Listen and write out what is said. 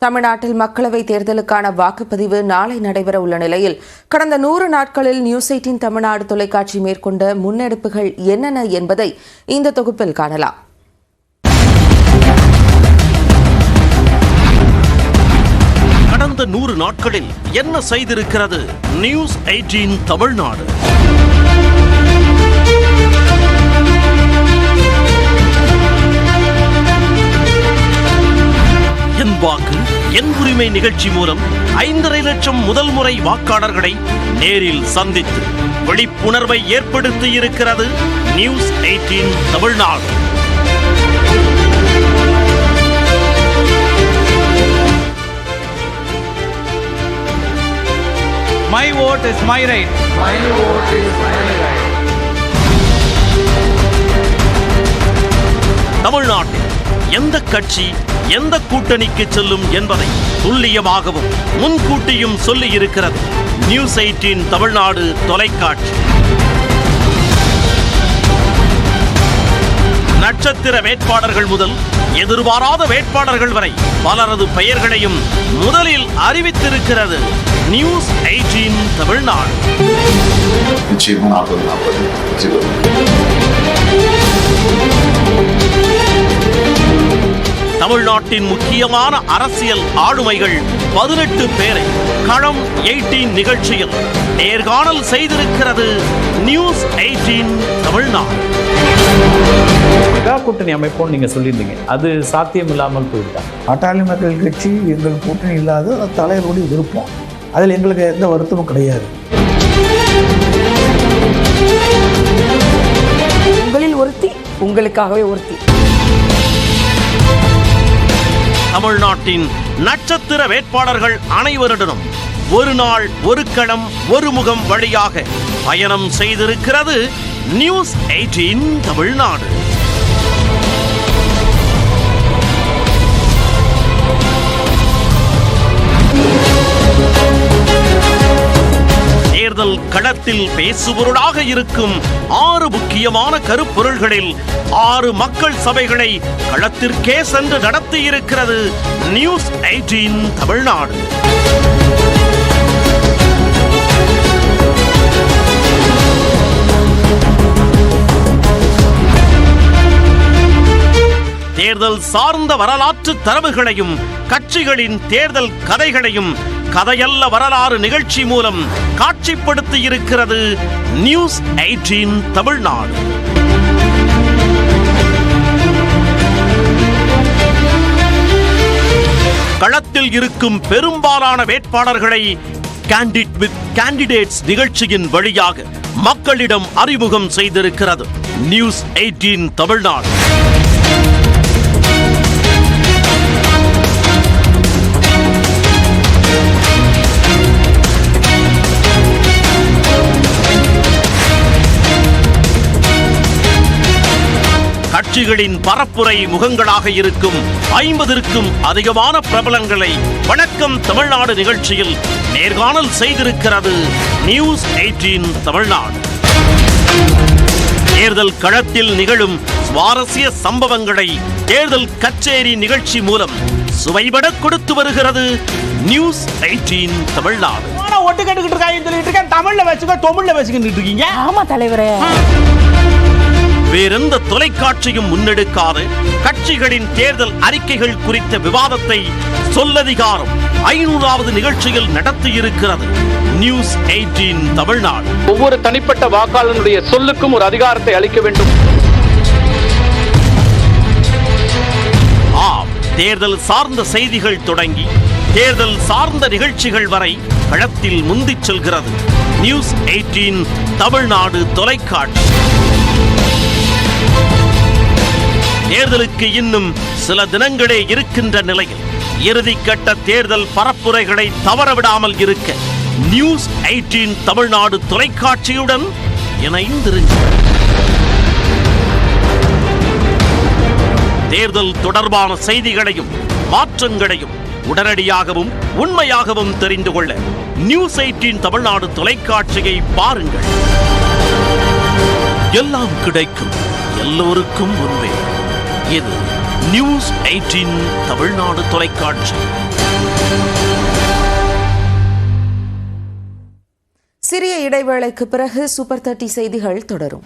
தமிழ்நாட்டில் மக்களவைத் தேர்தலுக்கான வாக்குப்பதிவு நாளை நடைபெற உள்ள நிலையில் கடந்த 100 நாட்களில் நியூஸ் 18 தமிழ்நாடு தொலைக்காட்சி மேற்கொண்ட முன்னெடுப்புகள் என்னென்ன என்பதை இந்த தொகுப்பில் காணலாம். கடந்த 100 நாட்களில் என்ன செய்திருக்கிறது நியூஸ் 18 தமிழ்நாடு? என் வாக்கு என் உரிமை நிகழ்ச்சி மூலம் 5.5 லட்சம் முதல் முறை வாக்காளர்களை நேரில் சந்தித்து விழிப்புணர்வை ஏற்படுத்தி இருக்கிறது news 18 Tamil Nadu. My vote is my right. My vote is my right. தமிழ்நாட்டில் எந்த கட்சி எந்த கூட்டணிக்கு செல்லும் என்பதை துல்லியமாகவும் முன்கூட்டியும் சொல்லி இருக்கிறது நியூஸ் 18 தமிழ்நாடு தொலைக்காட்சி. நட்சத்திர வேட்பாளர்கள் முதல் எதிர்பாராத வேட்பாளர்கள் வரை பலரது பெயர்களையும் முதலில் அறிவித்திருக்கிறது நியூஸ் 18 தமிழ்நாடு. தமிழ்நாட்டின் முக்கியமான அரசியல் ஆளுமைகள் 18 பேரை களம் 18 நிகழ்ச்சியில் நேர்காணல் செய்திருக்கிறது நியூஸ் 18 தமிழ்நாடு. மெகா கூட்டணி அமைப்போம் நீங்க சொல்லியிருந்தீங்க, அது சாத்தியம் இல்லாமல் போயிட்டாங்க. பாட்டாளி மக்கள் கட்சி எங்கள் கூட்டணி இல்லாத தலைவருடைய விருப்பம், அதில் எங்களுக்கு எந்த வருத்தமும் கிடையாது. உங்களில் ஒருத்தி, உங்களுக்காகவே ஒருத்தி. தமிழ்நாட்டின் நட்சத்திர வேட்பாளர்கள் அனைவருடனும் ஒரு நாள் ஒரு களம் ஒரு முகம் வழியாக பயணம் செய்திருக்கிறது நியூஸ் 18 தமிழ்நாடு. தேர்தல் களத்தில் பேசுபொருளாக இருக்கும் 6 முக்கியமான கருப்பொருள்களில் 6 மக்கள் சபைகளை களத்திற்கே சென்று நடத்தியிருக்கிறது நியூஸ் 18 தமிழ்நாடு. தேர்தல் சார்ந்த வரலாற்று தரவுகளையும் கட்சிகளின் தேர்தல் கதைகளையும் கதையல்ல வரலாறு நிகழ்ச்சி மூலம் காட்சிப்படுத்தி இருக்கிறது நியூஸ் 18 தமிழ்நாடு. களத்தில் இருக்கும் பெரும்பாலான வேட்பாளர்களை கேண்டிட் வித் கேண்டிடேட்ஸ் நிகழ்ச்சியின் வழியாக மக்களிடம் அறிமுகம் செய்திருக்கிறது நியூஸ் 18 தமிழ்நாடு. கட்சிகளின் பரப்புரை முகங்களாக இருக்கும் 50க்கும் அதிகமான பிரபலங்களை வணக்கம் தமிழ்நாடு நிகழ்ச்சியில் நேர்காணல் செய்திருக்கிறது நியூஸ் 18 தமிழ்நாடு. தேர்தல் களத்தில் நிகழும் சுவாரஸ்ய சம்பவங்களை தேர்தல் கச்சேரி நிகழ்ச்சி மூலம் சுவைபட கொடுத்து வருகிறது நியூஸ் 18 தமிழ்நாடு. ஒட்டு கேட்டுக்கிட்டு இருக்காங்க, தமிழ்ல வச்சுக்க தமிழ்ல வச்சுக்கிட்டு இருக்கீங்க. ஆமா தலைவரே. வேறெந்த தொலைக்காட்சியும் முன்னெடுக்காத கட்சிகளின் தேர்தல் அறிக்கைகள் குறித்த விவாதத்தை சொல்லதிகாரம் 500வது நிகழ்ச்சியில் நடத்தியிருக்கிறது நியூஸ் 18 தமிழ்நாடு. ஒவ்வொரு தனிப்பட்ட வாக்காளனுடைய சொல்லுக்கும் ஒரு அதிகாரத்தை அளிக்க வேண்டும். தேர்தல் சார்ந்த செய்திகள் தொடங்கி தேர்தல் சார்ந்த நிகழ்ச்சிகள் வரை களத்தில் முந்திச் செல்கிறது நியூஸ் 18 தமிழ்நாடு தொலைக்காட்சி. தேர்தலுக்கு இன்னும் சில தினங்களே இருக்கின்ற நிலையில் இறுதிக்கட்ட தேர்தல் பரப்புரைகளை தவறவிடாமல் இருக்க நியூஸ் 18 தமிழ்நாடு தொலைக்காட்சியுடன் இணைந்திருக்கிறது. தேர்தல் தொடர்பான செய்திகளையும் மாற்றங்களையும் உடனடியாகவும் உண்மையாகவும் தெரிந்து கொள்ள நியூஸ் 18 தமிழ்நாடு தொலைக்காட்சியை பாருங்கள். எல்லாம் கிடைக்கும், எல்லோருக்கும் முன்பே. இது நியூஸ் 18 தமிழ்நாடு தொலைக்காட்சி. சிறிய இடைவேளைக்கு பிறகு சூப்பர் 30 செய்திகள் தொடரும்.